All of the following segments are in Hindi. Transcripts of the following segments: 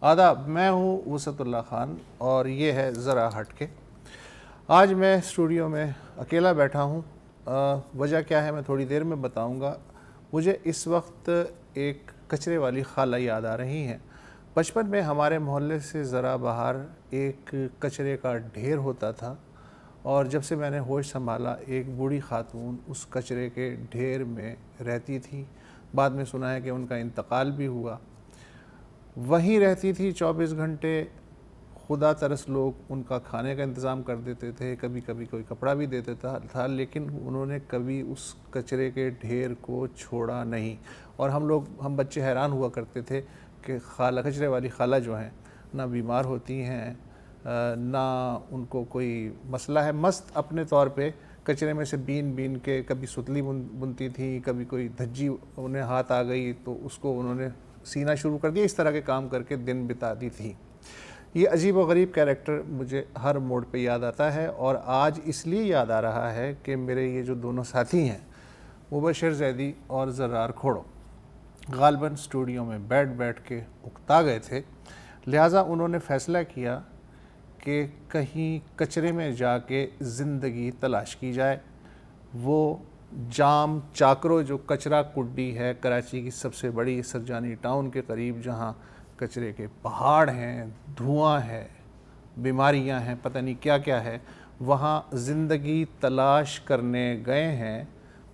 आदाब, मैं हूँ वसतुल्लाह ख़ान और ये है ज़रा हटके। आज मैं स्टूडियो में अकेला बैठा हूँ। वजह क्या है मैं थोड़ी देर में बताऊँगा। मुझे इस वक्त एक कचरे वाली खाला याद आ रही हैं। बचपन में हमारे मोहल्ले से ज़रा बाहर एक कचरे का ढेर होता था और जब से मैंने होश संभाला एक बूढ़ी खातून उस कचरे के ढेर में रहती थी। बाद में सुना है कि उनका इंतकाल भी हुआ। वहीं रहती थी 24 घंटे। खुदा तरस लोग उनका खाने का इंतज़ाम कर देते थे, कभी कभी कोई कपड़ा भी दे देता था, लेकिन उन्होंने कभी उस कचरे के ढेर को छोड़ा नहीं। और हम बच्चे हैरान हुआ करते थे कि खाला, कचरे वाली खाला जो हैं, ना बीमार होती हैं, ना उनको कोई मसला है, मस्त अपने तौर पे कचरे में से बीन बीन के कभी सुतली बुनती थी, कभी कोई धज्जी उन्हें हाथ आ गई तो उसको उन्होंने सीना शुरू कर दिया। इस तरह के काम करके दिन बिताती थी। ये अजीब व गरीब कैरेक्टर मुझे हर मोड़ पे याद आता है और आज इसलिए याद आ रहा है कि मेरे ये जो दोनों साथी हैं, मुबशर जैदी और ज़र्रार खोड़ो, गालबन स्टूडियो में बैठ बैठ के उकता गए थे। लिहाजा उन्होंने फ़ैसला किया कि कहीं कचरे में जाके ज़िंदगी तलाश की जाए। वो जाम चाकरो जो कचरा कुड्डी है, कराची की सबसे बड़ी सरजानी टाउन के करीब, जहाँ कचरे के पहाड़ हैं, धुआं है, बीमारियां हैं, पता नहीं क्या क्या है, वहाँ ज़िंदगी तलाश करने गए हैं।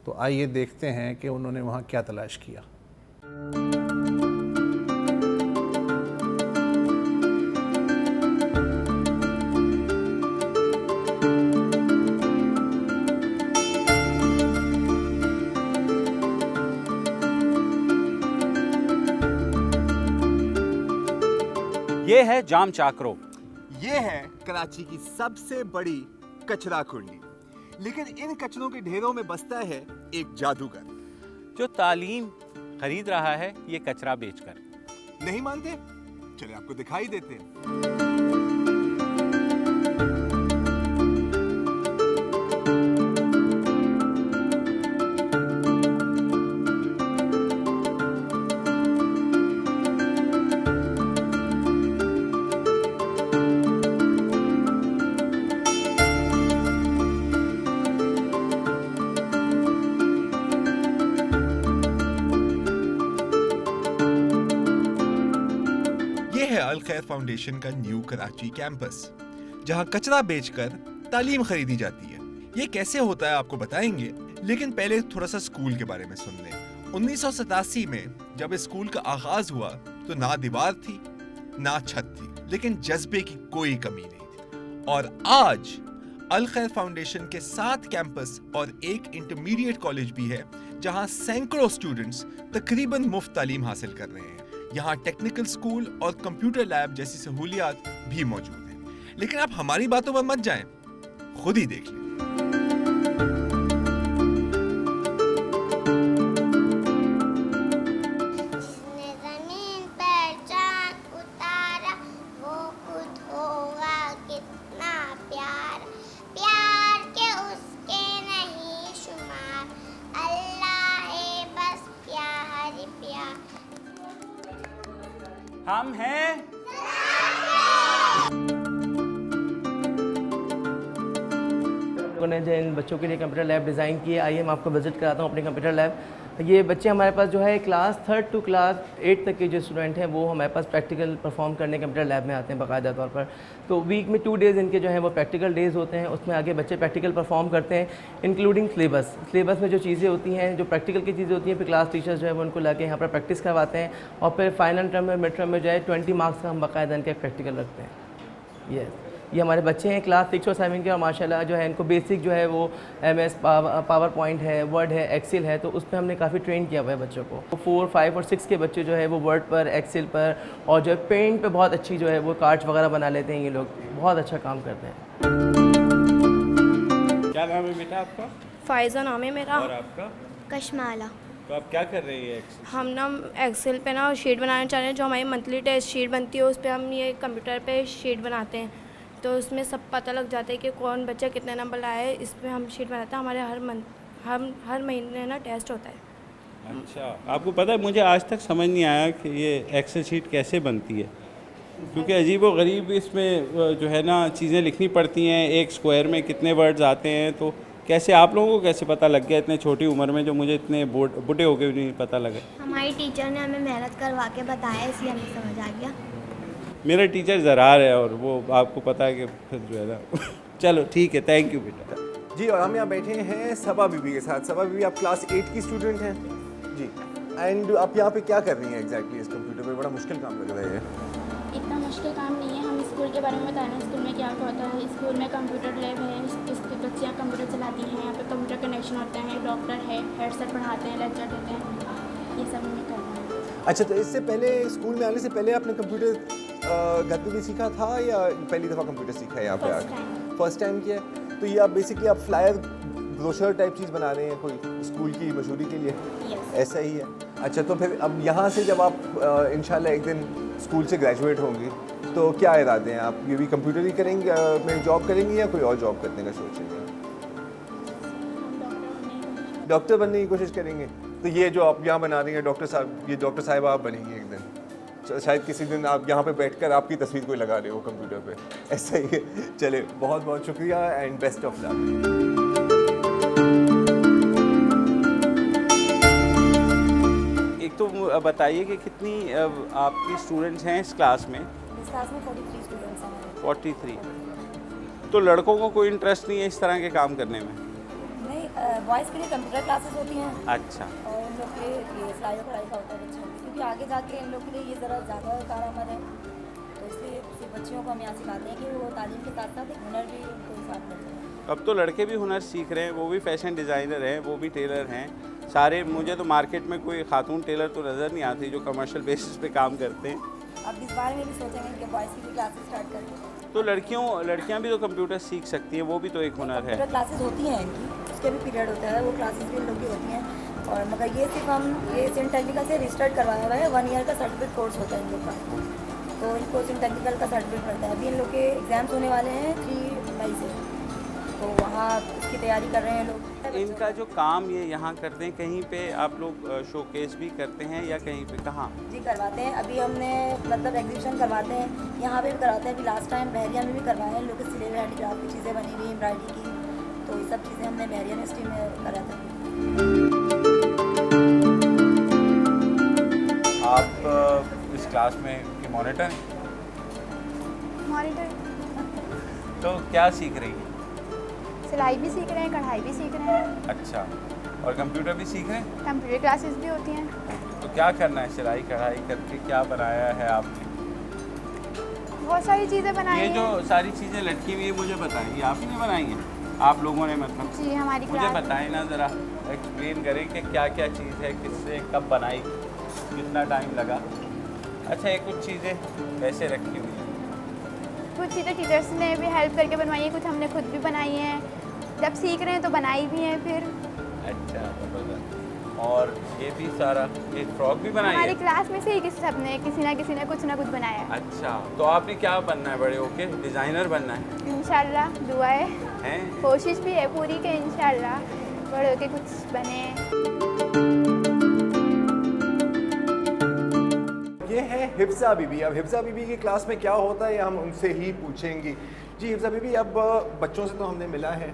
तो आइए देखते हैं कि उन्होंने वहाँ क्या तलाश किया। ये है जाम चाकरो। ये है कराची की सबसे बड़ी कचरा कुंडी। लेकिन इन कचरों के ढेरों में बसता है एक जादूगर जो तालीम खरीद रहा है ये कचरा बेचकर। नहीं मानते? चलिए आपको दिखाई देते हैं। अल खैर फाउंडेशन का न्यू कराची कैंपस, जहां कचरा बेचकर तालीम खरीदी जाती है। ये कैसे होता है आपको बताएंगे, लेकिन पहले थोड़ा सा स्कूल के बारे में सुन लें। 1987 में जब इस स्कूल का आगाज हुआ तो ना दीवार थी ना छत थी, लेकिन जज्बे की कोई कमी नहीं थी। और आज अल खैर फाउंडेशन के 7 कैंपस और एक इंटरमीडिएट कॉलेज भी है, जहां सैकड़ों स्टूडेंट्स तकरीबन मुफ्त तालीम हासिल कर रहे हैं। यहाँ टेक्निकल स्कूल और कंप्यूटर लैब जैसी सहूलियात भी मौजूद हैं। लेकिन आप हमारी बातों पर मत जाएं, खुद ही देख लें। हम हैं ने जो इन बच्चों के लिए कंप्यूटर लैब डिज़ाइन किए। आइए मैं आपको विजिट कराता हूँ अपने कंप्यूटर लैब। ये बच्चे हमारे पास जो है क्लास 3 टू क्लास 8 तक के जो स्टूडेंट हैं वो हमारे पास प्रैक्टिकल परफॉर्म करने कंप्यूटर लैब में आते हैं बाकायदा तौर पर। तो वीक में 2 डेज़ इनके जो हैं वो प्रैक्टिकल डेज़ होते हैं। उसमें आगे बच्चे प्रैक्टिकल परफॉर्म करते हैं, इंक्लूडिंग सिलेबस में जो चीज़ें होती हैं, जो प्रैक्टिकल की चीज़ें होती हैं, फिर क्लास टीचर्स जो है वो उनको लाके यहाँ पर प्रैक्टिस करवाते हैं। और फिर फाइनल टर्म में, मिड टर्म में जो है 20 मार्क्स का हम बाकायदा इनके प्रैक्टिकल रखते हैं। ये हमारे बच्चे हैं क्लास 6 और 7 के, और माशाल्लाह जो है इनको बेसिक जो है वो MS पावर पॉइंट है, वर्ड है, एक्सेल है, तो उस पर हमने काफ़ी ट्रेन किया हुआ है बच्चों को। 4, 5 और 6 के बच्चे जो है वो वर्ड पर, एक्सेल पर और जो है पेंट पे बहुत अच्छी जो है वो कार्ड्स वगैरह बना लेते हैं। ये लोग बहुत अच्छा काम करते हैं। क्या नाम है बेटा आपका? फ़ायज़ा नाम है मेरा। और आपका? कशमाला। तो आप क्या कर रही है? हम ना एक्सेल पे ना शीट बनाना चाह रहे हैं। जो हमारी मंथली टेस्ट शीट बनती है उस पर हम ये कंप्यूटर पे शीट बनाते हैं, तो उसमें सब पता लग जाता है कि कौन बच्चा कितने नंबर लाया है। इस पर हम शीट बनाते हैं। हमारे हर महीने ना टेस्ट होता है। अच्छा, आपको पता है मुझे आज तक समझ नहीं आया कि ये एक्सेल शीट कैसे बनती है। क्योंकि अजीब व गरीब इसमें जो है ना चीज़ें लिखनी पड़ती हैं, एक स्क्वायर में कितने वर्ड्स आते हैं, तो कैसे आप लोगों को कैसे पता लग गया इतने छोटी उम्र में, जो मुझे इतने बूढ़े होके भी नहीं पता लगा? हमारी टीचर ने हमें मेहनत करवा के बताया, इसलिए हमें समझ आ गया। मेरा टीचर ज़रार है और वो आपको पता है कि फिर जो है ना चलो ठीक है, थैंक यू बेटा। जी, और हम यहाँ बैठे हैं सबा बीबी के साथ। सबा बीबी, आप क्लास 8 की स्टूडेंट हैं जी, एंड आप यहाँ पे क्या कर रही हैं एग्जैक्टली इस कंप्यूटर पे? बड़ा मुश्किल काम लग रहा है ये। इतना मुश्किल काम नहीं है, हम स्कूल के बारे में बता रहे हैं। स्कूल में क्या क्या होता है। स्कूल में कंप्यूटर लैब है, इसके बच्चे यहाँ कंप्यूटर चलाती हैं, यहाँ पे कंप्यूटर कनेक्शन होता है, डॉक्टर है, हेडसेट पढ़ाते हैं, लेक्चर देते हैं, ये सब हमें करना है। अच्छा, तो इससे पहले स्कूल में आने से पहले आपने कंप्यूटर घर पे भी सीखा था या पहली दफ़ा कंप्यूटर सीखा है यहाँ पे आके? फर्स्ट टाइम किया है। तो ये आप बेसिकली आप फ्लायर ब्रोशर टाइप चीज़ बना रहे हैं कोई स्कूल की मशहूरी के लिए? ऐसा ही है। अच्छा, तो फिर अब यहाँ से जब आप इंशाल्लाह एक दिन स्कूल से ग्रेजुएट होंगी तो क्या इरादे हैं? आप ये भी कंप्यूटर ही करेंगे में जॉब करेंगी या कोई और जॉब करने का सोच रही हैं? डॉक्टर बनने की कोशिश करेंगे। तो ये जो आप यहाँ बना रही हैं डॉक्टर साहब, ये डॉक्टर साहिबा आप बनेंगी एक दिन। शायद किसी दिन आप यहाँ पे बैठकर आपकी तस्वीर कोई लगा रहे हो कंप्यूटर पे, ऐसा ही है। चले, बहुत बहुत शुक्रिया एंड बेस्ट ऑफ लक। एक तो बताइए कि कितनी आपकी स्टूडेंट्स हैं इस क्लास में? इस क्लास में 43 स्टूडेंट्स हैं। 43। तो लड़कों को कोई इंटरेस्ट नहीं है इस तरह के काम करने में? नहीं, बॉयज़ के लिए कंप्यूटर क्लासेस होती हैं अच्छा, और इन लोग के लिए सिलाई और कढ़ाई का होता है बच्चों के लिए, क्योंकि आगे जाके इन लोग के लिए ये ज़रा ज़्यादा कारगर है। तो इसलिए सिर्फ बच्चियों को हम यहाँ सिखाते हैं कि वो तालीम के साथ साथ एक हुनर भी उनको साथ करते हैं। अब तो लड़के भी हुनर सीख रहे हैं, वो भी फैशन डिज़ाइनर हैं, वो भी टेलर हैं सारे। मुझे तो मार्केट में कोई खातून टेलर तो नज़र नहीं आती जो कमर्शियल बेसिस पे काम करते हैं। अब इस बारे में भी सोचेंगे कि बॉयज़ की भी क्लासेस स्टार्ट करें। तो लड़कियां भी तो कंप्यूटर सीख सकती हैं, वो भी तो एक हुनर है। कंप्यूटर क्लासेस होती हैं इनकी, उसके भी पीरियड होता है, वो क्लासेस भी इन लोग की होती हैं। और मगर ये सिर्फ हम ये सिन टेक्निकल से रजिस्टर्ड करवाया हुआ है, 1 ईयर का सर्टिफिकेट कोर्स होता है इन लोग का। तो इनको सिन टेक्निकल का सर्टिफिकेट मिलता है। अभी इन लोग के एग्ज़ाम्स होने वाले हैं 3 मई से, तो वहाँ इसकी तैयारी कर रहे हैं लोग। इनका जो काम ये यहाँ करते हैं, कहीं पे आप लोग शोकेस भी करते हैं या कहीं पे कहाँ? जी करवाते हैं। अभी हमने मतलब एग्जीबिशन करवाते हैं, यहाँ पे भी करवाते हैं। अभी लास्ट टाइम बहरिया में भी करवाए हैं लोग, सिले हुए हैंडीक्राफ्ट की चीज़ें बनी हुई, एम्ब्रॉयडरी की, तो ये सब चीज़ें हमने बहरिया यूनिवर्सिटी में करा था। आप इस क्लास में के मॉनिटर हैं? मॉनिटर तो क्या सीख रही हैं? सिलाई भी सीख रहे हैं, कढ़ाई भी सीख रहे हैं, अच्छा, और कंप्यूटर भी सीख रहे हैं? कंप्यूटर क्लासेस भी होती हैं। तो क्या करना है सिलाई कढ़ाई करके, क्या बनाया है आपने? बहुत सारी चीज़ें बनाई ये हैं। जो सारी चीज़ें लटकी हुई है मुझे बताएं, ये आप ही ने बनाई हैं? आप लोगों ने मतलब? जी, हमारी मुझे क्लास। बताएं ना ज़रा, एक्सप्लेन करें कि क्या क्या चीज़ है, किससे कब बनाई, कितना टाइम लगा। अच्छा, ये कुछ चीज़ें वैसे रखी हुई हैं? कुछ चीज़ें टीचर्स ने भी हेल्प करके बनवाई हैं, कुछ हमने खुद भी बनाई हैं। जब सीख रहे हैं तो बनाई भी हैं फिर। अच्छा, ज़बरदस्त। और ये भी सारा, ये फ्रॉक भी बनाई हमारी है? क्लास में से ही किसी ने कुछ ना कुछ बनाया है। अच्छा, तो आपने क्या बनना है बड़े होके? डिज़ाइनर बनना है? इंशाल्लाह दुआ है, हैं? कोशिश भी है पूरी के इंशाल्लाह बड़े होके कुछ बने। ये है हिफ्ज़ा बीबी। अब हिफ्ज़ा बीबी की क्लास में क्या होता है हम उनसे ही पूछेंगे। जी हिफ्ज़ा बीबी, अब बच्चों से तो हमने मिला है,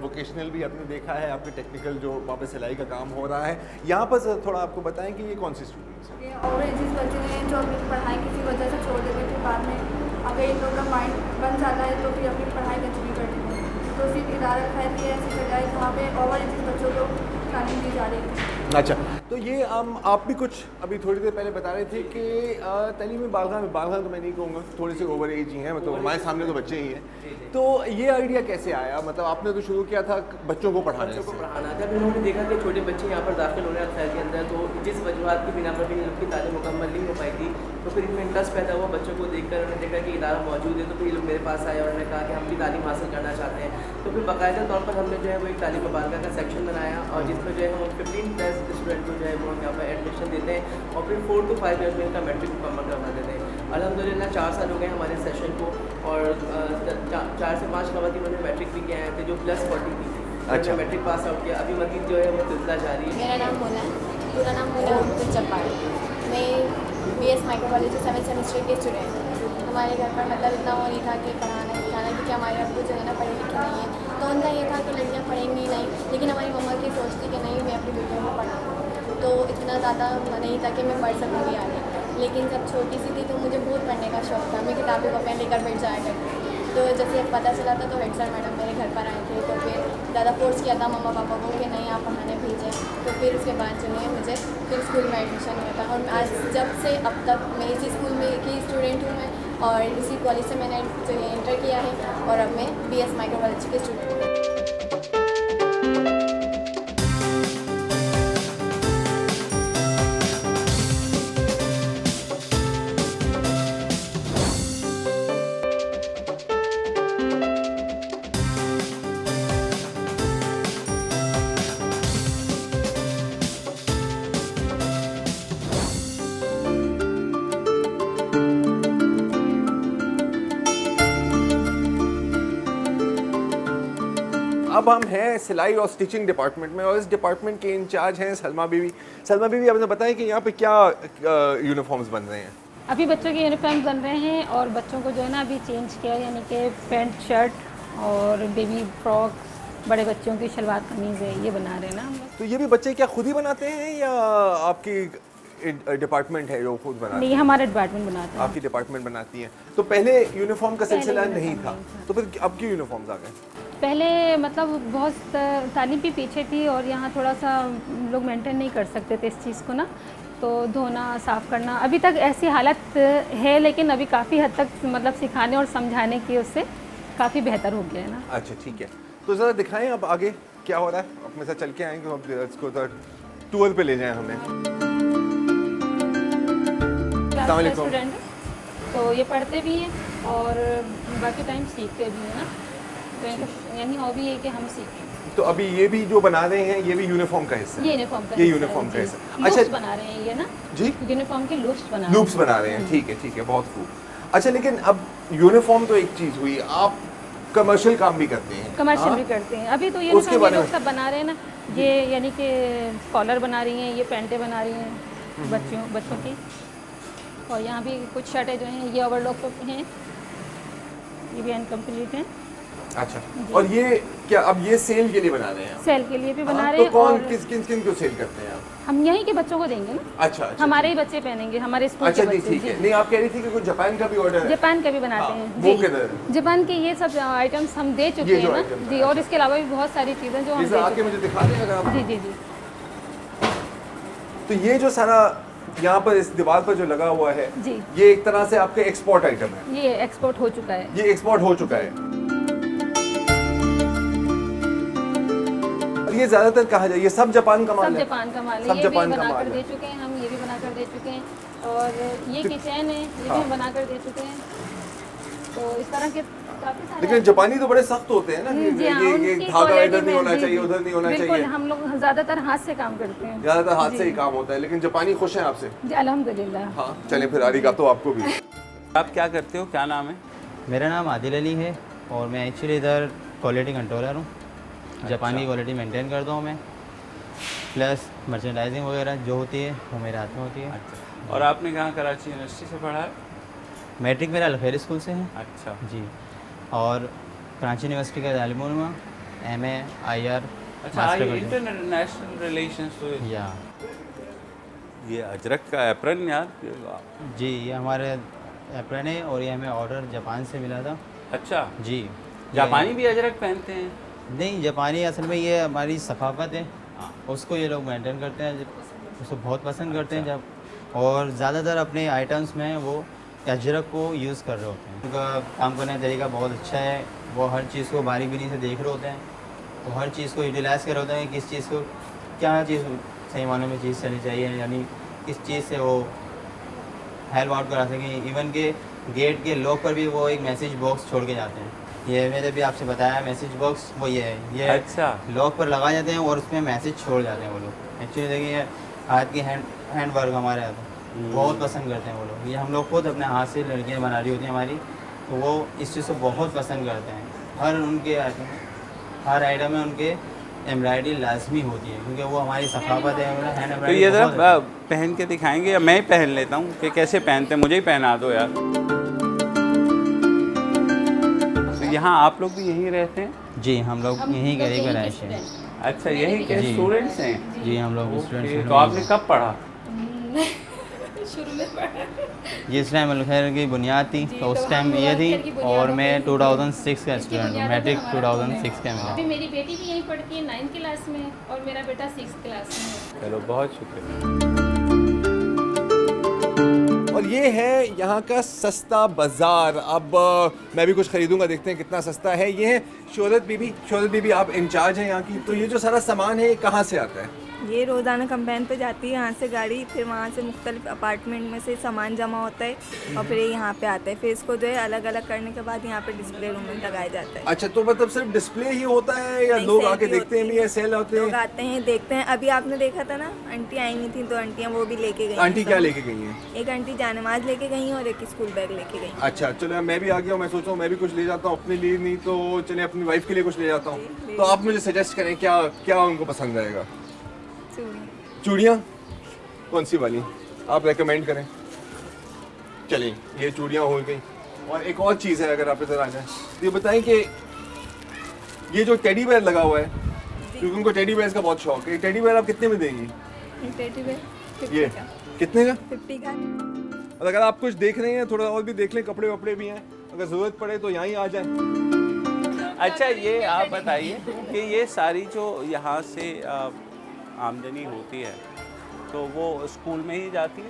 वोकेशनल भी आपने देखा है, आपके टेक्निकल जो वहाँ पे सिलाई का काम हो रहा है, यहाँ पर थोड़ा आपको बताएं कि ये कौन सी स्टूडेंट्स हैं? और जिस बच्चे ने जो अपनी पढ़ाई किसी वजह से छोड़ देते थे, बाद में अगर इन लोग का माइंड बन जाता है तो फिर अपनी पढ़ाई कंटिन्यू करते हैं। तो सिर्फ इदारा खैर की ऐसी जगह है जहाँ पे ओवर एजिज बच्चों को तालीम दी जा रही है। अच्छा, तो ये आप भी कुछ अभी थोड़ी देर पहले बता रहे थे कि तालीम बालगा तो मैं नहीं कहूँगा, थोड़े से ओवर एज ही हैं, मतलब हमारे सामने तो बच्चे ही हैं। तो ये आइडिया कैसे आया? मतलब आपने तो शुरू किया था बच्चों को पढ़ाने से। जब इन्होंने देखा कि छोटे बच्चे यहाँ पर दाखिल हो रहे हैं अफसर के अंदर, तो जिस वजूहत की बिना पर भी इनकी तालीम मुकम्मल नहीं हो पाई थी, तो फिर इनमें इंटरेस्ट पैदा हुआ बच्चों को देखकर। उन्होंने देखा कि इदारा मौजूद है, तो फिर ये लोग मेरे पास आए और उन्होंने कहा कि हम भी तालीम हासिल करना चाहते हैं। तो फिर बाकायदा तौर पर हमने जो है वो एक तालीम मुबारका का सेक्शन बनाया, और जिसमें जो है हम 15+ स्टूडेंट को जो है वो हम यहाँ पर एडमिशन देते हैं, और फिर 4 to 5 ईयर्स में इनका मैट्रिक मुकम्मल करवा देते हैं। अल्हम्दुलिल्लाह 4 साल हो गए हमारे सेशन को, और 4 से 5 खवातीन उन्होंने मैट्रिक भी किया है, जो +40 थी। अच्छा, मैट्रिक पास आउट किया। अभी मजीद जो है वो सिलसिला जारी है। मेरा नाम मोना है, पूरा नाम मोना अब्दुल जब्बार। मैं BS माइक्रोबायोलॉजी 7th सेमेस्टर की स्टूडेंट हूँ। हमारे घर पर मतलब इतना वो नहीं था कि पढ़ाना लिखाना, क्योंकि हमारे अब्बू जो है ना पढ़े लिखे नहीं है, तो उनका ये था कि लड़कियाँ पढ़ेंगी नहीं, लेकिन हमारी मम्मा की सोच थी कि नहीं मैं अपनी बेटियों को पढ़ाऊँ, तो इतना ज़्यादा नहीं था कि मैं पढ़ सकूँगी आगे। लेकिन जब छोटी सी थी तो मुझे बहुत पढ़ने का शौक था, मैं किताबें कॉपियाँ लेकर बैठ जाया करती थी। तो जैसे पता चला था तो हेड सर मैडम मेरे घर पर आए थे, तो फिर ज़्यादा फोर्स किया था मम्मा पापा को कि नहीं आप पढ़ाने भेजें, तो फिर उसके बाद जो है मुझे फिर स्कूल में एडमिशन हुआ था। और आज जब से अब तक मैं इसी स्कूल में की स्टूडेंट हूँ मैं, और इसी कॉलेज से मैंने जो है इंटर किया है, और अब मैं BS माइक्रोबायोलॉजी की स्टूडेंट हूँ। अब हम हैं सिलाई और स्टिचिंग डिपार्टमेंट में, और इस डिपार्टमेंट के इंचार्ज हैं सलमा बीवी। सलमा बीवी, आपने बताया कि यहाँ पे क्या यूनिफॉर्म्स बन रहे हैं? अभी बच्चों के यूनिफॉर्म बन रहे हैं, और बच्चों को जो है ना अभी चेंज किया, यानी कि पैंट शर्ट और बेबी फ्रॉक, बड़े बच्चों की शलवार कमीज़ है, ये बना रहे हैं ना हम लोग। तो ये भी बच्चे क्या खुद ही बनाते हैं या आपकी डिपार्टमेंट है जो खुद बनाती है? नहीं, हमारा डिपार्टमेंट बनाता है। आपकी डिपार्टमेंट बनाती है। तो पहले यूनिफॉर्म का सिलसिला पहले नहीं यूनिफॉर्म था, नहीं था। तो फिर अब क्यों यूनिफॉर्म्स आ गए? पहले मतलब बहुत तालीम भी पीछे थी, और यहाँ थोड़ा सा लोग मेंटेन नहीं कर सकते थे इस चीज़ को ना, तो धोना साफ़ करना अभी तक ऐसी हालत है, लेकिन अभी काफ़ी हद तक मतलब सिखाने और समझाने की उससे काफ़ी बेहतर हो गया है ना। अच्छा, ठीक है। तो ज़रा दिखाएं अब आगे क्या हो रहा है, अपने साथ चल के आएँ, अब इसको टूर पे ले जाएं हमें। क्लास का स्टूडेंट है, तो ये पढ़ते भी हैं और बाकी टाइम सीखते भी हैं ना, तो इनका यानी हॉबी है कि हम सीखें। तो अभी ये भी जो बना रहे हैं ये भी यूनिफॉर्म का हिस्सा है? ये यूनिफॉर्म का ये हिस्सा यूनिफॉर्म है, का जी। हिस्सा। अच्छा, लूप्स बना रहे हैं ये ना जी, यूनिफॉर्म के लूप्स बना लूप्स बना रहे हैं, ठीक है, बहुत खूब। अच्छा, लेकिन अब यूनिफॉर्म तो एक चीज़ हुई, आप कमर्शियल काम भी करते हैं? कमर्शियल हाँ? भी करते हैं। अभी तो ये उसके बारे लोग में सब बना रहे हैं ना, ये यानी कि कॉलर बना रही हैं, ये पैंटें बना रही हैं बच्चों की, और यहाँ भी कुछ शर्टें जो हैं ये ओवरलॉक हैं, ये भी अनकम्प्लीट हैं। अच्छा, और ये क्या अब ये सेल के लिए बना रहे हैं? सेल के लिए भी बना हाँ, रहे तो हैं। कौन और किन को सेल करते हैं आप? हम यहीं के बच्चों को देंगे ना। अच्छा, हमारे ही बच्चे पहनेंगे, हमारे स्कूल अच्छा के जी, बच्चे। ठीक है। नहीं, आप कह रही थी कि कुछ जापान का भी ऑर्डर है? जापान के भी बनाते हाँ, हैं वो जी। किधर है? जापान के ये सब आइटम्स हम दे चुके ये जो हैं items ना हैं, जी, और इसके अलावा भी बहुत सारी चीज़ें जो हम जैसे दे आके चुके मुझे दिखा दें अगर आप। हैं। जी जी जी। तो ये जो सारा यहाँ पर इस दीवार पर जो लगा हुआ है, जी। ये एक तरह से आपके एक्सपोर्ट आइटम है? ये एक्सपोर्ट हो चुका है। ये एक्सपोर्ट हो चुका है। और ये ज्यादातर कहा जाए, ये सब जापान का माल सब है? जापान का माल है, सब ये भी जापान का बनाकर माल दे है। चुके हैं हम, ये भी बनाकर दे चुके हैं, और ये किचन है, ये भी हम बनाकर दे चुके हैं। तो इस तरह के काफ़ी सारे। लेकिन जापानी तो बड़े सख्त होते हैं ना, कि जी हाँ, ये उनकी धागा क्वालिटी इधर नहीं में, होना जी, चाहिए, जी। उधर नहीं होना बिल्कुल, चाहिए। हम लोग ज़्यादातर हाथ से काम करते हैं। ज्यादातर हाथ जी। से ही काम होता है, लेकिन जापानी खुश हैं आपसे? जी, अल्हम्दुलिल्लाह। हाँ, चलें फिर, आरिगातो आपको भी। आप क्या करते हो, क्या नाम है? मेरा नाम आदिल अली है, और मैं एक्चुअली इधर क्वालिटी कंट्रोलर हूँ। जापानी की क्वालिटी मेंटेन करता हूँ मैं, प्लस मर्चेंडाइजिंग वगैरह जो होती है वो मेरे हाथ में होती है। अच्छा, और आपने कहाँ कराची यूनिवर्सिटी से पढ़ा है? मैट्रिक मेरा अलखैर स्कूल से है अच्छा जी, और कराची यूनिवर्सिटी का तालिम MA IR अच्छा, इंटरनेशनल रिलेशंस। तो या ये अजरक का एप्रन यार, जी, ये हमारे एप्रन है, और ये हमें ऑर्डर जापान से मिला था। अच्छा जी, जापानी भी अजरक पहनते हैं? नहीं, जापानी असल में ये हमारी सकाफत है, उसको ये लोग मेंटेन करते हैं, उसको बहुत पसंद करते हैं जब, और ज़्यादातर अपने आइटम्स में वो अजरक को यूज़ कर रहे होते हैं। उनका काम करने का तरीका बहुत अच्छा है, वो हर चीज़ को बारीक बीनी से देख रहे होते हैं, वो हर चीज़ को यूटिलाइज़ कर रहे होते हैं, किस चीज़ को क्या चीज़ सही मानों में चीज़ चलनी चाहिए, यानी किस चीज़ से वो हेल्प आउट करा सकें। इवन के गेट के लॉक पर भी वो एक मैसेज बॉक्स छोड़ के जाते हैं। ये मैंने भी आपसे बताया मैसेज बॉक्स, वो ये है, ये अच्छा, लॉक पर लगा जाते हैं और उसमें मैसेज छोड़ जाते हैं वो लोग। एक्चुअली देखिए, हाथ की हैंड वर्क हमारे यहाँ बहुत पसंद करते हैं वो लोग। ये हम लोग खुद अपने हाथ से लड़कियाँ बना रही होती हैं हमारी, तो वो इस चीज़ को बहुत पसंद करते हैं। हर आइटम में उनके एम्ब्रॉयडरी लाजमी होती है, क्योंकि वो हमारी सकाफत है। हैंड तो ये एम्ब्रॉयडरी ज़रा पहन के दिखाएंगे, या मैं ही पहन लेता हूँ कि कैसे पहनते हैं? मुझे ही पहना दो यार। यहाँ आप लोग भी यहीं रहते हैं? जी, हम लोग यहीं करीब रह हैं। अच्छा, यहीं के जी। स्टूडेंट्स हैं? जी, हम लोग स्टूडेंट्स हैं। तो आपने कब पढ़ा? शुरू में पढ़ा। जिस टाइम अलखैर की बुनियाद थी तो उस टाइम ये थी, और मैं 2006 का स्टूडेंट हूँ, मैट्रिक 2006 का अभी मेरा। मेरी बेटी भी यहीं पढ़ती है 9th क्लास में और मेरा बेटा 6th क्लास में है। चलो, बहुत शुक्रिया। और ये है यहाँ का सस्ता बाजार। अब मैं भी कुछ खरीदूंगा, देखते हैं कितना सस्ता है। ये है शोहरत बीबी। शोहरत बीबी, आप इंचार्ज हैं यहाँ की, तो ये जो सारा सामान है ये कहाँ से आता है? ये रोज़ाना कंबाइन पे जाती है यहाँ से गाड़ी, फिर वहाँ से मुख्तलिफ अपार्टमेंट में से सामान जमा होता है और फिर ये यहाँ पे आता है। फिर इसको जो है अलग अलग करने के बाद यहाँ पे डिस्प्ले रूम में लगाया जाता है। अच्छा, तो मतलब सिर्फ डिस्प्ले ही होता है या नहीं, लोग सेल आके भी देखते हैं होती भी, या है। सेल होते लोग हैं? आते हैं, देखते हैं। अभी आपने देखा था ना, आंटी आई हुई थी, तो आंटियाँ वो भी लेके गई। आंटी क्या लेके गई हैं? एक आंटी जानमाज लेके गई और एक स्कूल बैग लेके गई। अच्छा, चलो मैं भी आ गया हूँ। मैं सोच रहा हूँ मैं भी कुछ ले जाता हूँ अपने लिए, नहीं तो चले अपनी वाइफ के लिए कुछ ले जाता हूँ। तो आप मुझे सजेस्ट करें क्या क्या उनको पसंद आएगा? चूड़ियाँ कौन सी वाली आप रेकमेंड करें? चलिए, ये चूड़ियाँ हो गई। और एक और चीज़ है, अगर आप इधर आ जाएं, ये बताएं कि ये जो टेडी बेयर लगा हुआ है, क्योंकि उनको टेडी बेयर का बहुत शौक है, टेडी बेयर आप कितने में देंगी? ये कितने का? 50 का। और अगर आप कुछ देख रहे हैं, थोड़ा और भी देख लें, कपड़े वपड़े भी हैं, अगर ज़रूरत पड़े तो यहाँ ही आ जाएं। अच्छा, ये आप बताइए कि ये सारी जो यहाँ से आमदनी होती है तो वो स्कूल में ही जाती है?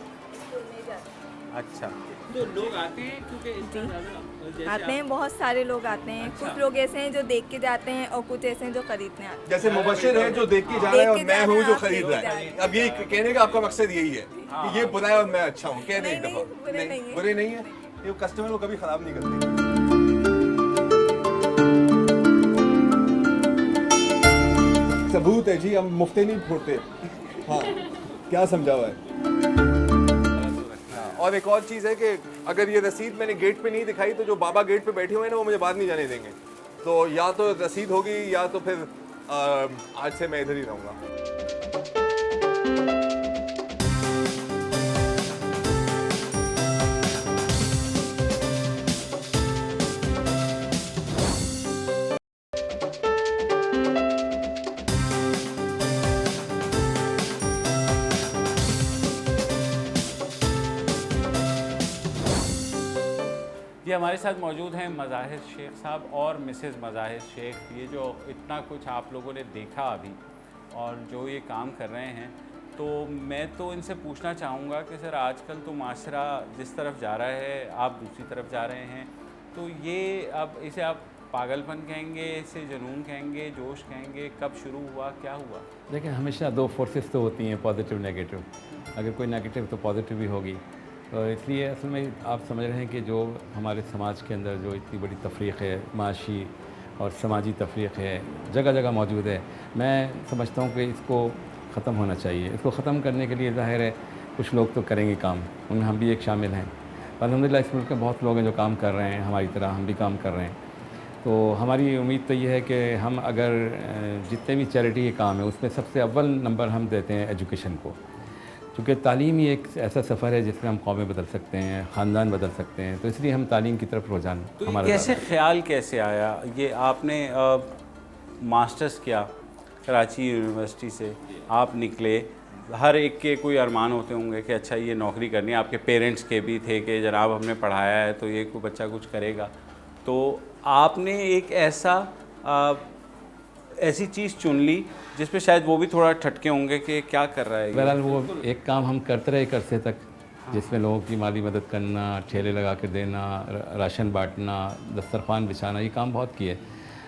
अच्छा, तो लोग आते हैं क्योंकि इतना ज़्यादा आते हैं, बहुत सारे लोग आते हैं। कुछ लोग ऐसे हैं जो देख के जाते हैं और कुछ ऐसे हैं जो खरीदने आते हैं। जैसे मुबशिर है जो देख के जा रहा है और मैं हूँ जो खरीद रहा है। अब ये कहने का आपका मकसद यही है कि ये बुरा है और मैं अच्छा हूँ, कह दें एक दफा। बुरे नहीं है, ये कस्टमर को कभी खराब नहीं करते। सबूत है जी, हम मुफ्ते नहीं फोड़ते। हाँ, क्या समझा हुआ है। और एक और चीज़ है कि अगर ये रसीद मैंने गेट पे नहीं दिखाई तो जो बाबा गेट पे बैठे हुए हैं ना, वो मुझे बाहर नहीं जाने देंगे। तो या तो रसीद होगी या तो फिर आज से मैं इधर ही रहूँगा। ये हमारे साथ मौजूद हैं मज़ाहिर शेख साहब और मिसेज़ मज़ाहिर शेख। ये जो इतना कुछ आप लोगों ने देखा अभी और जो ये काम कर रहे हैं, तो मैं तो इनसे पूछना चाहूँगा कि सर आजकल तो माशरा जिस तरफ जा रहा है, आप दूसरी तरफ जा रहे हैं, तो ये अब इसे आप पागलपन कहेंगे, इसे जुनून कहेंगे, जोश कहेंगे, कब शुरू हुआ, क्या हुआ? देखिए, हमेशा दो फोर्सेस तो होती हैं, पॉजिटिव नेगेटिव। अगर कोई नेगेटिव तो पॉजिटिव भी होगी। तो इसलिए असल में आप समझ रहे हैं कि जो हमारे समाज के अंदर जो इतनी बड़ी तफरीक़ है, माशी और समाजी तफरीक़ है, जगह जगह मौजूद है, मैं समझता हूँ कि इसको ख़त्म होना चाहिए। इसको ख़त्म करने के लिए ज़ाहिर है कुछ लोग तो करेंगे काम, उनमें हम भी एक शामिल हैं। अल्हम्दुलिल्लाह इस मुल्क में बहुत लोग हैं जो काम कर रहे हैं, हमारी तरह हम भी काम कर रहे हैं। तो हमारी उम्मीद तो ये है कि हम अगर जितने भी चैरिटी के काम है उसमें सबसे अव्वल नंबर हम देते हैं एजुकेशन को, क्योंकि तालीम ही एक ऐसा सफ़र है जिसमें हम कौमें बदल सकते हैं, ख़ानदान बदल सकते हैं। तो इसलिए हम तालीम की तरफ रुझान तो हमारा कैसे ख्याल कैसे आया? ये आपने मास्टर्स किया कराची यूनिवर्सिटी से, आप निकले, हर एक के कोई अरमान होते होंगे कि अच्छा ये नौकरी करनी है। आपके पेरेंट्स के भी थे कि जनाब हमने पढ़ाया है तो ये कोई बच्चा कुछ करेगा। तो आपने एक ऐसी चीज़ चुन ली जिस पे शायद वो भी थोड़ा ठटके होंगे कि क्या कर रहा है। बहरहाल वो एक काम हम करते रहे एक अरसे तक, जिसमें लोगों की माली मदद करना, ठेले लगा कर देना, राशन बांटना, दस्तरखान बिछाना, ये काम बहुत किए।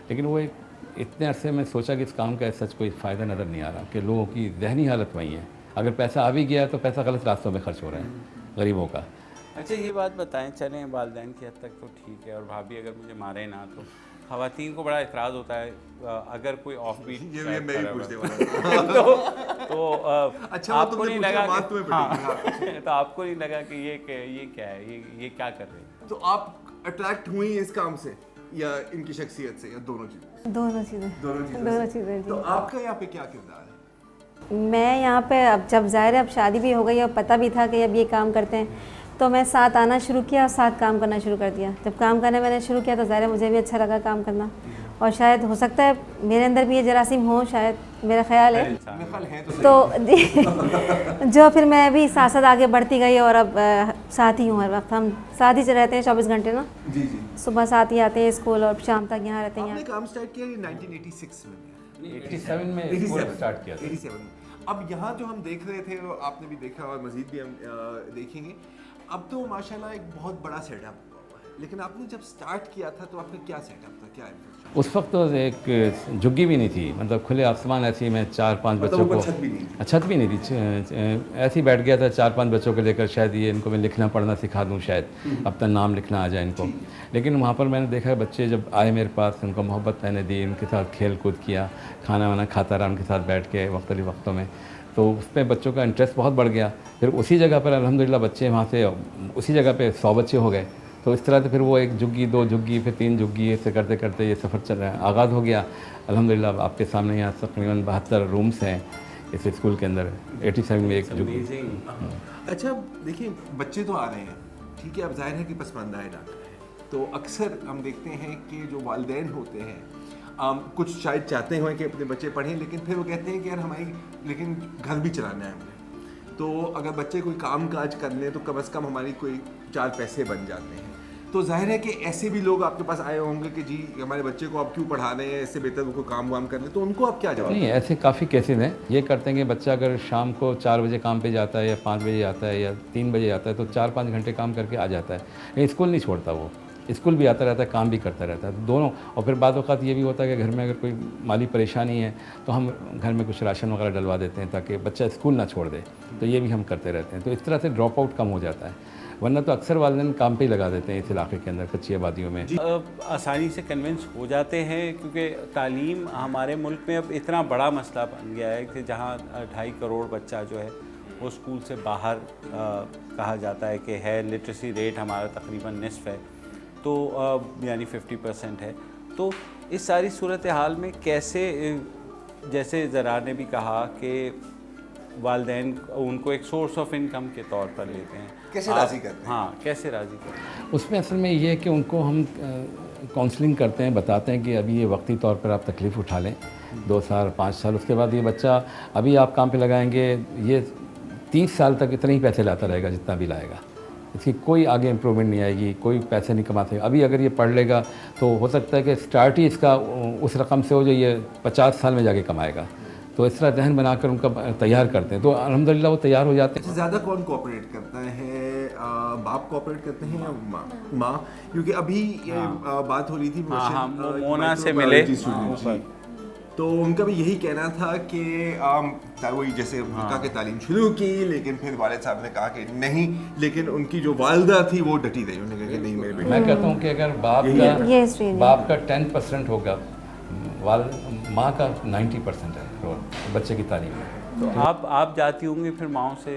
लेकिन वो एक इतने अरसे में सोचा कि इस काम का सच कोई फ़ायदा नज़र नहीं आ रहा कि लोगों की जहनी हालत वही है। अगर पैसा आ भी गया तो पैसा गलत रास्तों में खर्च हो रहा है गरीबों का। अच्छा, ये बात बताएं, चलें वालिदैन की हद तक तो ठीक है, और भाभी अगर मुझे मारे ना तो ख़वातीन को बड़ा इतराज़ होता है अगर कोई ऑफ बीट ये मैं ही पूछने वाला तो अच्छा, आपको नहीं लगा हाँ। तो आपको नहीं लगा कि ये क्या है, ये क्या कर रहे हैं? तो आप अट्रैक्ट हुई इस काम से या इनकी शख्सियत से, या दोनों चीज़ें? दोनों चीज़ें। तो आपका यहाँ पे क्या किरदार है? मैं यहाँ पे अब जब ज़ाहिर है अब शादी भी हो गई और पता भी था कि अब ये काम करते हैं, तो मैं साथ आना शुरू किया और साथ काम करना शुरू कर दिया। जब काम करना मैंने शुरू किया तो ज़ाहिर है मुझे भी अच्छा लगा काम करना, और शायद हो सकता है मेरे अंदर भी ये जरासीम हो, शायद मेरा ख्याल है। तो जो फिर मैं भी साथ साथ आगे बढ़ती गई और अब साथ ही हूँ हर वक्त। हम साथ ही रहते हैं 24 घंटे ना। जी जी। सुबह साथ ही आते हैं स्कूल और शाम तक यहाँ रहते हैं। आपने काम स्टार्ट किया 1986 में? 87 में स्कूल स्टार्ट किया था। 87 में। अब यहाँ जो हम देख रहे थे और आपने भी देखा और मज़ीद भी हम देखेंगे, अब तो माशाल्लाह एक बहुत बड़ा सेटअप हुआ है, लेकिन आपने जब स्टार्ट किया था तो आपका क्या सेटअप था, क्या उस वक्त तो एक झुग्गी भी नहीं थी, मतलब खुले आसमान ऐसे ही मैं 4-5 बच्चों को, छत भी नहीं थी, ऐसे ही बैठ गया था 4-5 बच्चों को लेकर, शायद ये इनको मैं लिखना पढ़ना सिखा दूं, शायद अपना नाम लिखना आ जाए इनको। लेकिन वहाँ पर मैंने देखा बच्चे जब आए मेरे पास, उनको मोहब्बत मैंने दी, उनके साथ खेल कूद किया, खाना वाना खाता रहा उनके साथ बैठ के मुख्तलिफ वक्तों में, तो उस पर बच्चों का इंटरेस्ट बहुत बढ़ गया। फिर उसी जगह पर अल्हम्दुलिल्लाह बच्चे वहाँ से उसी जगह पे 100 बच्चे हो गए। तो इस तरह से फिर वो 1 झुग्गी 2 झुग्गी फिर 3 झुग्गी, ऐसे करते करते ये सफ़र चल रहा है, आगाज़ हो गया। अल्हम्दुलिल्लाह आपके सामने यहाँ तकरीबन 72 रूम्स हैं इस स्कूल के अंदर। 87 में 1 झुग्गी। अच्छा देखिए, बच्चे तो आ रहे हैं, ठीक है, अब जाहिर है कि पसमानदा है डालना है, तो अक्सर हम देखते हैं कि जो वालिदैन होते हैं कुछ शायद चाहते हुए कि अपने बच्चे पढ़ें, लेकिन फिर वो कहते हैं कि यार हमारी लेकिन घर भी चलाना है हमें, तो अगर बच्चे कोई काम काज कर लें तो कम से कम हमारी कोई 4 पैसे बन जाते हैं। तो जाहिर है कि ऐसे भी लोग आपके पास आए होंगे कि जी हमारे बच्चे को आप क्यों पढ़ा रहे हैं, इससे बेहतर वो कोई काम वाम कर ले, तो उनको आप क्या जवाब? नहीं, ऐसे काफ़ी केसेस हैं। ये करते हैं कि बच्चा अगर शाम को 4 बजे काम पे जाता है या 5 बजे आता है या 3 बजे आता है तो 4-5 घंटे काम करके आ जाता है, लेकिन स्कूल नहीं छोड़ता, वो स्कूल भी आता रहता है, काम भी करता रहता है, दोनों। और फिर बाद वक़्त ये भी होता है कि घर में अगर कोई माली परेशानी है तो हम घर में कुछ राशन वगैरह डलवा देते हैं ताकि बच्चा स्कूल ना छोड़ दे, तो ये भी हम करते रहते हैं। तो इस तरह से ड्रॉप आउट कम हो जाता है, वरना तो अक्सर वालिदैन काम पे ही लगा देते हैं इस इलाके के अंदर, कच्ची आबादियों में। आसानी से कन्विंस हो जाते हैं, क्योंकि तालीम हमारे मुल्क में अब इतना बड़ा मसला बन गया है कि जहाँ 2.5 करोड़ बच्चा जो है वो स्कूल से बाहर कहा जाता है कि है। लिटरेसी रेट हमारा तकरीबन निस्फ़ है, तो यानी 50% है। तो इस सारी सूरत हाल में कैसे, जैसे ज़रा ने भी कहा कि वालिदैन उनको एक सोर्स ऑफ इनकम के तौर पर लेते हैं, कैसे राज़ी करते हैं? हाँ, कैसे राज़ी करते हैं? उसमें असल में ये है कि उनको हम काउंसलिंग करते हैं, बताते हैं कि अभी ये वक्ती तौर पर आप तकलीफ़ उठा लें 2 साल 5 साल, उसके बाद ये बच्चा अभी आप काम पे लगाएंगे, ये 30 साल तक इतने ही पैसे लाता रहेगा जितना भी लाएगा, इसकी कोई आगे इम्प्रूवमेंट नहीं आएगी, कोई पैसे नहीं कमा सकेगा। अभी अगर ये पढ़ लेगा तो हो सकता है कि स्टार्ट ही इसका उस रकम से हो जो ये 50 साल में जाके कमाएगा। तो इस तरह जहन बनाकर उनका तैयार करते हैं, तो अल्हम्दुलिल्लाह वो तैयार हो जाते हैं। ज़्यादा कौन कोऑपरेट करता है, बाप कोऑपरेट करते हैं या माँ? क्योंकि अभी बात हो रही थी मोना से मिले, तो उनका भी यही कहना था कि वही जैसे कहा कि तालीम शुरू की, लेकिन फिर वालिद साहब ने कहा कि नहीं, लेकिन उनकी जो वालिदा थी वो डटी रही, उन्होंने कहा कि नहीं मेरे बेटे। मैं कहता हूँ कि अगर बाप का 10% होगा, माँ का 90% है बच्चे की तालीम में। तो आप जाती होंगी फिर माओ से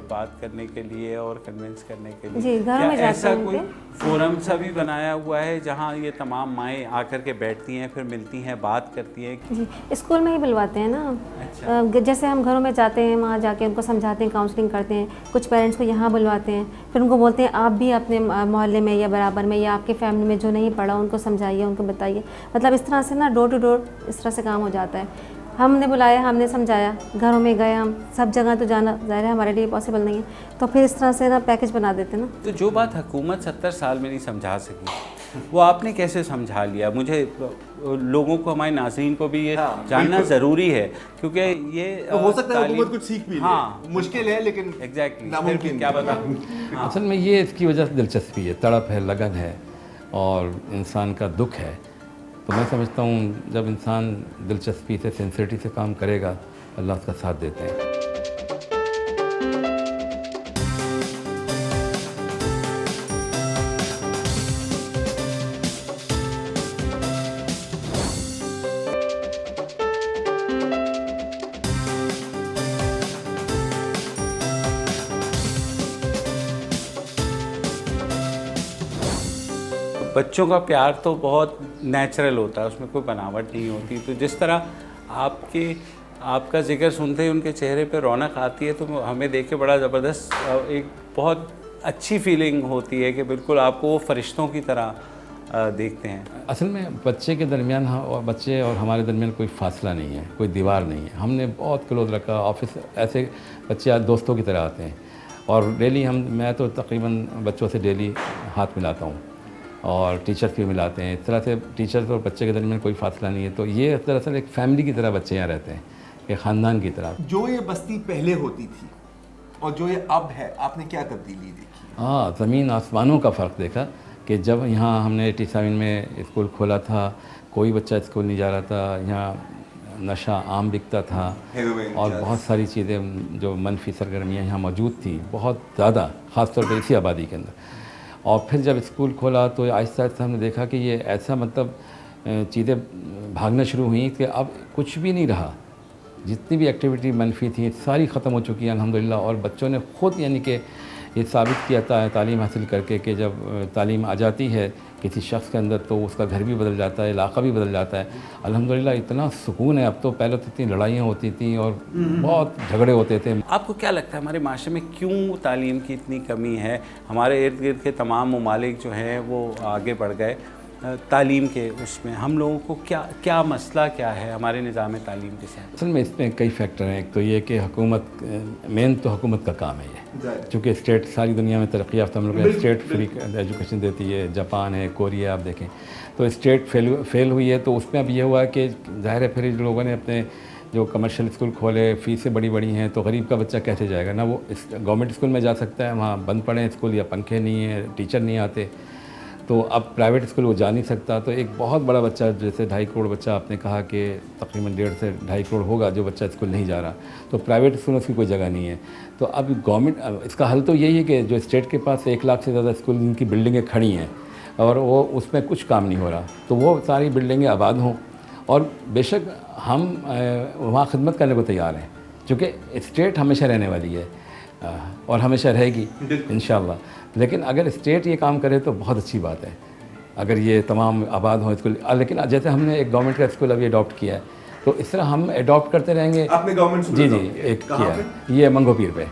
बात करने के लिए और कन्विंस करने के लिए? जी, घर में जाते हैं। ऐसा कोई फोरम सा भी बनाया हुआ है जहाँ ये तमाम माएँ आकर के बैठती हैं, फिर मिलती हैं, बात करती हैं? जी, स्कूल में ही बुलवाते हैं ना। अच्छा। जैसे हम घरों में जाते हैं, वहाँ जाके उनको समझाते हैं, काउंसलिंग करते हैं। कुछ पेरेंट्स को यहाँ बुलवाते हैं, फिर उनको बोलते हैं आप भी अपने मोहल्ले में या बराबर में या आपके फैमिली में जो नहीं पढ़ा उनको समझाइए, उनको बताइए। मतलब इस तरह से ना डोर टू डोर इस तरह से काम हो जाता है। हमने बुलाया, हमने समझाया, घरों में गए, हम सब जगह तो जाना ज़ाहिर है हमारे लिए पॉसिबल नहीं है, तो फिर इस तरह से ना पैकेज बना देते ना। तो जो बात हुकूमत 70 साल में नहीं समझा सकी, वो आपने कैसे समझा लिया? मुझे लोगों को, हमारे नाज़रीन को भी ये जानना ज़रूरी है, क्योंकि ये तो हो सकता है हुकूमत कुछ सीख भी ले। मुश्किल है लेकिन एग्जैक्टली क्या बता। असल में ये इसकी वजह से दिलचस्पी है, तड़प है, लगन है और इंसान का दुख है। तो मैं समझता हूँ जब इंसान दिलचस्पी से, सिंसियरिटी से काम करेगा, अल्लाह उसका साथ देते हैं। बच्चों का प्यार तो बहुत नेचुरल होता है, उसमें कोई बनावट नहीं होती। तो जिस तरह आपका जिक्र सुनते ही उनके चेहरे पे रौनक आती है, तो हमें देख के बड़ा ज़बरदस्त, एक बहुत अच्छी फीलिंग होती है कि बिल्कुल आपको वो फरिश्तों की तरह देखते हैं। असल में बच्चे के दरमियान और बच्चे और हमारे दरमियान कोई फासला नहीं है, कोई दीवार नहीं है। हमने बहुत क्लोज रखा। ऑफिस ऐसे बच्चे आज दोस्तों की तरह आते हैं और डेली मैं तो तकरीबन बच्चों से डेली हाथ मिलाता हूँ और टीचर्स भी मिलाते हैं। इस तरह से टीचर्स और बच्चे के दरमियान कोई फासला नहीं है। तो ये दरअसल एक फ़ैमिली की तरह बच्चे यहाँ रहते हैं, एक ख़ानदान की तरह। जो ये बस्ती पहले होती थी और जो ये अब है, आपने क्या तब्दीली देखी? हाँ, ज़मीन आसमानों का फ़र्क देखा कि जब यहाँ हमने 87 में स्कूल खोला था, कोई बच्चा स्कूल नहीं जा रहा था। यहाँ नशा आम बिकता था और बहुत सारी चीज़ें जो मनफी सरगर्मियाँ यहाँ मौजूद थी, बहुत ज़्यादा, ख़ास तौर पर इसी आबादी के अंदर। और फिर जब स्कूल खोला तो आहिस्ता आहिस्ता हमने देखा कि ये ऐसा मतलब चीज़ें भागना शुरू हुई कि अब कुछ भी नहीं रहा। जितनी भी एक्टिविटी मनफी थी सारी ख़त्म हो चुकी हैं अल्हम्दुलिल्लाह। और बच्चों ने ख़ुद यानी कि ये साबित किया था तालीम हासिल करके कि जब तालीम आ जाती है किसी शख्स के अंदर तो उसका घर भी बदल जाता है, इलाका भी बदल जाता है। अल्हम्दुलिल्लाह इतना सुकून है अब तो। पहले तो इतनी लड़ाइयाँ होती थी और बहुत झगड़े होते थे। आपको क्या लगता है हमारे माशरे में क्यों तालीम की इतनी कमी है? हमारे इर्द गिर्द के तमाम ममालिक जो हैं वो आगे बढ़ गए तालीम के उसमें। हम लोगों को क्या मसला क्या है हमारे निज़ाम तालीम के साथ? असल में इसमें कई फैक्टर हैं। एक तो ये कि हुकूमत, मेन तो हुकूमत का काम है ये, चूँकि स्टेट सारी दुनिया में तरक्की याफ्ता हम लोग स्टेट फ्री एजुकेशन देती है। जापान है, कोरिया आप देखें तो स्टेट फेल हुई है। तो उसमें अब ये हुआ है कि ज़ाहिर है फिर लोगों ने अपने जो कमर्शियल स्कूल खोले, फ़ीसें बड़ी हैं, तो गरीब का बच्चा कैसे जाएगा? ना वो गवर्नमेंट स्कूल में जा सकता है, वहाँ बंद पड़े हैं स्कूल या पंखे नहीं हैं, टीचर नहीं आते, तो अब प्राइवेट स्कूल वो जा नहीं सकता। तो एक बहुत बड़ा बच्चा जैसे 2.5 करोड़ बच्चा आपने कहा कि तकरीबन 1.5 से 2.5 करोड़ होगा जो बच्चा स्कूल नहीं जा रहा, तो प्राइवेट स्कूल में उसकी कोई जगह नहीं है। तो अब गवर्नमेंट, इसका हल तो यही है कि जो स्टेट के पास 1 लाख से ज़्यादा स्कूल जिनकी बिल्डिंगें खड़ी हैं और वो उसमें कुछ काम नहीं हो रहा, तो वो सारी बिल्डिंगें आबाद हों। और बेशक हम वहाँ खिदमत करने को तैयार हैं, क्योंकि स्टेट हमेशा रहने वाली है और हमेशा रहेगी इंशाअल्लाह। लेकिन अगर स्टेट ये काम करे तो बहुत अच्छी बात है, अगर ये तमाम आबाद हों स्कूल। लेकिन जैसे हमने एक गवर्नमेंट का स्कूल अभी अडॉप्ट किया है, तो इस तरह हम अडॉप्ट करते रहेंगे। आपने गवर्नमेंट जी एक किया है, ये मंगोपीर पे।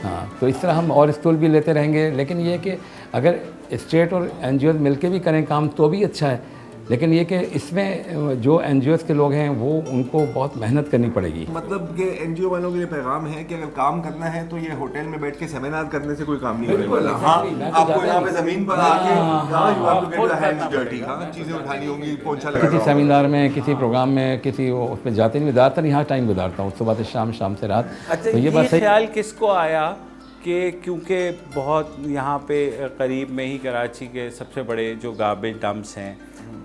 हाँ, तो इस तरह हम और स्कूल भी लेते रहेंगे। लेकिन ये कि अगर स्टेट और NGO मिलके भी करें काम तो भी अच्छा है। लेकिन ये कि इसमें जो NGOs के लोग हैं वो उनको बहुत मेहनत करनी पड़ेगी। मतलब कि NGO वालों के लिए पैगाम है कि अगर काम करना है तो ये होटल में बैठ के सेमिनार करने से कोई काम नहीं होने वाला। हाँ, आपको यहाँ पे ज़मीन पर आके चीज़ें उठानी होंगी, पोंछा लगाना। किसी सेमिनार में, किसी प्रोग्राम में, किसी उसमें जाते नहीं, ज़्यादातर यहाँ टाइम गुजारता हूँ, सुबह से शाम, शाम से रात। अच्छा, तो ये बात ख्याल किसको आया कि क्योंकि बहुत यहाँ पे करीब में ही कराची के सबसे बड़े जो गार्बेज डंप्स हैं,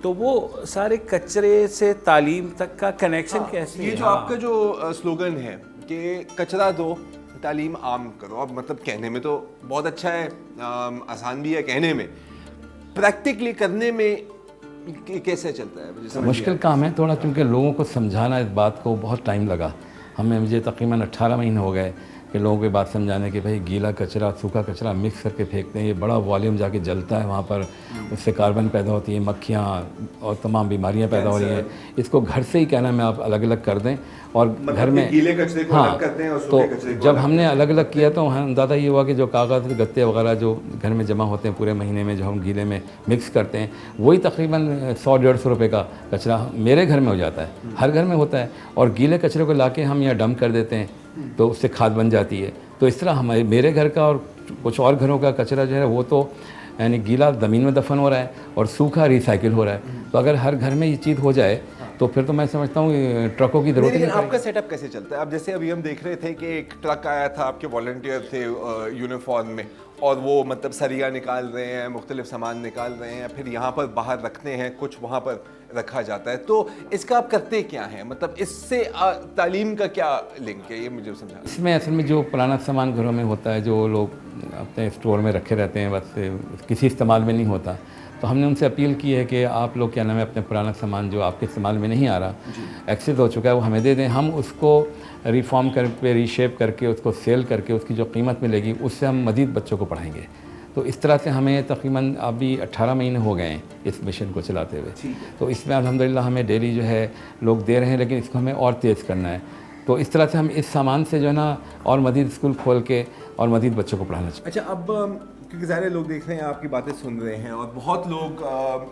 तो वो सारे कचरे से तालीम तक का कनेक्शन कैसे? ये जो आपका जो स्लोगन है कि कचरा दो तालीम आम करो, अब मतलब कहने में तो बहुत अच्छा है, आसान भी है कहने में, प्रैक्टिकली करने में कैसे चलता है? मुश्किल काम है थोड़ा, क्योंकि लोगों को समझाना इस बात को बहुत टाइम लगा। मुझे तकरीबन 18 महीने हो गए कि लोगों की बात समझाने कि भाई गीला कचरा सूखा कचरा मिक्स करके फेंकते हैं, ये बड़ा वॉल्यूम जाके जलता है वहाँ पर, उससे कार्बन पैदा होती है, मक्खियाँ और तमाम बीमारियाँ पैदा हो रही हैं। इसको घर से ही कहना मैं आप अलग अलग कर दें और मतलब घर में गीले कचरे को अलग करते हैं और सूखे कचरे को जब हमने अलग अलग किया तो अंदाज़ा ये हुआ कि जो कागज़ गत्ते वगैरह जो घर में जमा होते हैं पूरे महीने में, जो हम गीले में मिक्स करते हैं, वही तकरीबन 100-150 रुपये का कचरा मेरे घर में हो जाता है, हर घर में होता है। और गीले कचरे को लाके हम यहाँ डंप कर देते हैं तो उससे खाद बन जाती है। तो इस तरह मेरे घर का और कुछ और घरों का कचरा जो है वो तो यानी गीला ज़मीन में दफन हो रहा है और सूखा रिसाइकिल हो रहा है। तो अगर हर घर में ये चीज़ हो जाए तो फिर तो मैं समझता हूँ ट्रकों की ज़रूरत नहीं। आपका सेटअप कैसे चलता है? अब जैसे अभी हम देख रहे थे कि एक ट्रक आया था, आपके वॉलंटियर थे यूनिफॉर्म में, और वो मतलब सरिया निकाल रहे हैं, मुख्तलिफ सामान निकाल रहे हैं, फिर यहाँ पर बाहर रखते हैं, कुछ वहाँ पर रखा जाता है। तो इसका आप करते क्या हैं? मतलब इससे तालीम का क्या लिंक है, ये मुझे समझा। इसमें असल में जो पुराना सामान घरों में होता है, जो लोग अपने स्टोर में रखे रहते हैं, बस किसी इस्तेमाल में नहीं होता, तो हमने उनसे अपील की है कि आप लोग क्या नाम है अपने पुराना सामान जो आपके इस्तेमाल में नहीं आ रहा, एक्सेस हो चुका है, वो हमें दे दें। हम उसको रिफॉर्म करके, रीशेप करके, उसको सेल करके उसकी जो कीमत मिलेगी उससे हम मज़ीद बच्चों को पढ़ाएंगे। तो इस तरह से हमें तकरीबन अभी 18 महीने हो गए हैं इस मिशन को चलाते हुए। तो इसमें अल्हम्दुलिल्लाह हमें डेली जो है लोग दे रहे हैं, लेकिन इसको हमें और तेज़ करना है। तो इस तरह से हम इस सामान से जो है ना और मज़ीद स्कूल खोल के और मज़ीद बच्चों को पढ़ाना चाहिए। अच्छा, अब क्योंकि सारे लोग देख रहे हैं, आपकी बातें सुन रहे हैं, और बहुत लोग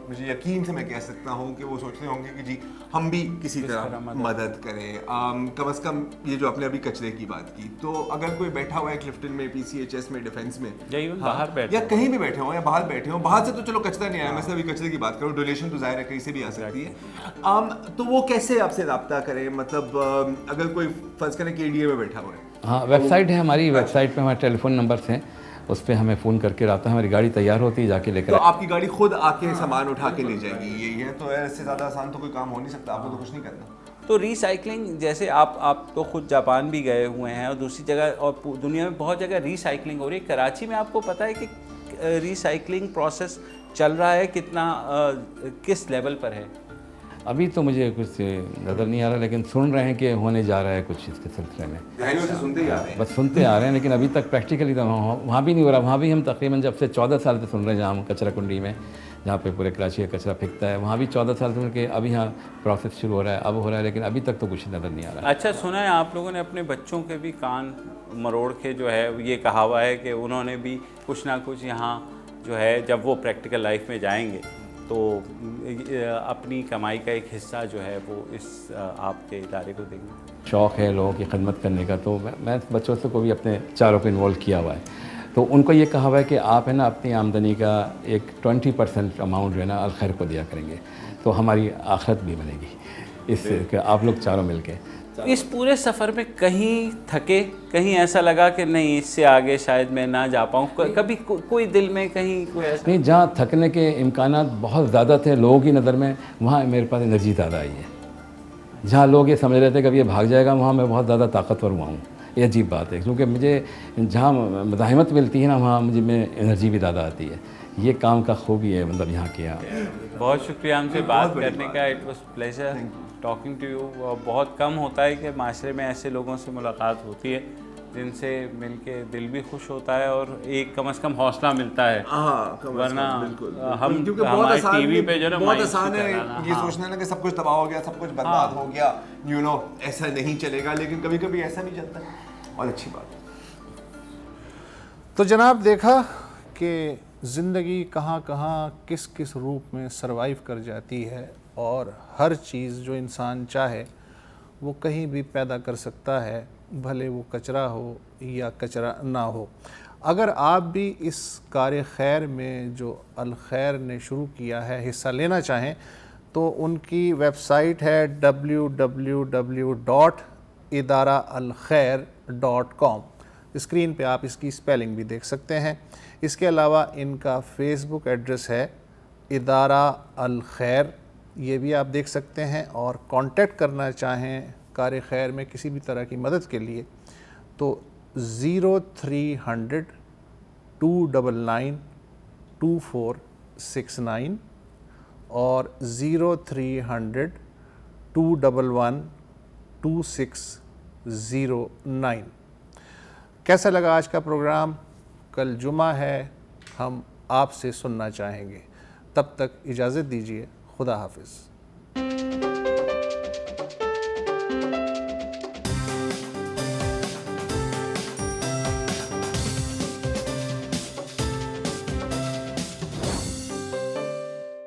मुझे यकीन से मैं कह सकता हूँ कि वो सोच रहे होंगे कि जी हम भी किसी तरह मदद करें। कम से कम ये जो आपने अभी कचरे की बात की, तो अगर कोई बैठा हुआ है क्लिफ्टन में, PCHS में, डिफेंस में, बाहर बैठे या कहीं भी बैठे हो या बाहर बैठे हो, बाहर से तो चलो कचरा नहीं आया, मैं सिर्फ अभी कचरे की बात करूँ, डोनेशन तो जाहिर है कहीं से भी आ सकती है, तो वो कैसे आपसे रब्ता करें? मतलब अगर कोई फर्ज करें KDA में बैठा हुआ है। हाँ, वेबसाइट है हमारी, वेबसाइट पे हमारे टेलीफोन नंबर्स हैं, उस पर हमें फ़ोन करके रब्ता, हमारी गाड़ी तैयार होती है, जाके लेकर तो आपकी गाड़ी खुद आके सामान उठा के ले जाएगी, यही है? तो इससे ज़्यादा आसान तो कोई काम हो नहीं सकता, आपको तो कुछ नहीं करना। तो रिसाइकलिंग, जैसे आप तो खुद जापान भी गए हुए हैं और दूसरी जगह और दुनिया में बहुत जगह रिसाइकलिंग हो रही है। कराची में आपको पता है कि रिसाइकलिंग प्रोसेस चल रहा है, कितना किस लेवल पर है? अभी तो मुझे कुछ नज़र नहीं आ रहा, लेकिन सुन रहे हैं कि होने जा रहा है कुछ इसके सिलसिले में। सुनते ही आ रहे हैं, बस सुनते आ रहे हैं, लेकिन अभी तक प्रैक्टिकली तो वहाँ भी नहीं हो रहा। वहाँ भी हम तकरीबन जब से 14 साल से सुन रहे हैं, जहाँ हम कचरा कुंडी में, जहाँ पे पूरे कराची का कचरा फेंकता है, वहाँ भी 14 साल से के अभी यहाँ प्रोसेस शुरू हो रहा है, अब हो रहा है, लेकिन अभी तक तो कुछ नज़र नहीं आ रहा है। अच्छा, सुना है आप लोगों ने अपने बच्चों के भी कान मरोड़ के जो है ये कहा हुआ है कि उन्होंने भी कुछ ना कुछ यहाँ जो है जब वो प्रैक्टिकल लाइफ में जाएंगे तो अपनी कमाई का एक हिस्सा जो है वो इस आपके इदारे को देंगे। शौक़ है लोगों की खिदमत करने का, तो मैं बच्चों से को भी अपने चारों को इन्वॉल्व किया हुआ है। तो उनको ये कहा हुआ है कि आप है ना अपनी आमदनी का एक 20% अमाउंट जो है ना अल खैर को दिया करेंगे, तो हमारी आखिरत भी बनेगी इससे कि आप लोग चारों मिल के। इस पूरे सफ़र में कहीं थके, कहीं ऐसा लगा कि नहीं इससे आगे शायद मैं ना जा पाऊँ? कभी कोई दिल में कहीं कोई ऐसा? नहीं, जहाँ थकने के इम्कानात बहुत ज़्यादा थे लोगों की नज़र में, वहाँ मेरे पास एनर्जी ज़्यादा आई है। जहाँ लोग ये समझ रहे थे कि अब ये भाग जाएगा, वहाँ मैं बहुत ज़्यादा ताकतवर हुआ हूँ। ये अजीब बात है, क्योंकि मुझे जहाँ मज़ाहिमत मिलती है ना, वहाँ मुझे में एनर्जी भी ज़्यादा आती है। ये काम का खूबी है, मतलब यहाँ किया। बहुत शुक्रिया हमसे बात करने का, it was pleasure talking to you. बहुत कम होता है कि माशरे में ऐसे लोगों से मुलाकात होती है जिनसे मिलके दिल भी खुश होता है और एक कम से कम हौसला मिलता है। वरना हम क्योंकि बहुत आसान टीवी पे जो ना बहुत आसान है ये सोचना ना कि सब कुछ तबाह हो गया, सब कुछ बर्बाद हो गया, यू नो ऐसा नहीं चलेगा, लेकिन कभी कभी ऐसा नहीं चलता और अच्छी बात है। तो जनाब देखा कि ज़िंदगी कहाँ कहाँ किस किस रूप में सरवाइव कर जाती है, और हर चीज़ जो इंसान चाहे वो कहीं भी पैदा कर सकता है, भले वो कचरा हो या कचरा ना हो। अगर आप भी इस कार्य खैर में जो अल खैर ने शुरू किया है हिस्सा लेना चाहें, तो उनकी वेबसाइट है www.idaraalkhair.com। स्क्रीन पे आप इसकी स्पेलिंग भी देख सकते हैं। इसके अलावा इनका फेसबुक एड्रेस है इदारा अल खैर, ये भी आप देख सकते हैं। और कांटेक्ट करना चाहें कार्य खैर में किसी भी तरह की मदद के लिए तो 0300 299 2469 और 0300 211 2609। कैसा लगा आज का प्रोग्राम? कल जुमा है, हम आपसे सुनना चाहेंगे। तब तक इजाज़त दीजिए, खुदा हाफिज़।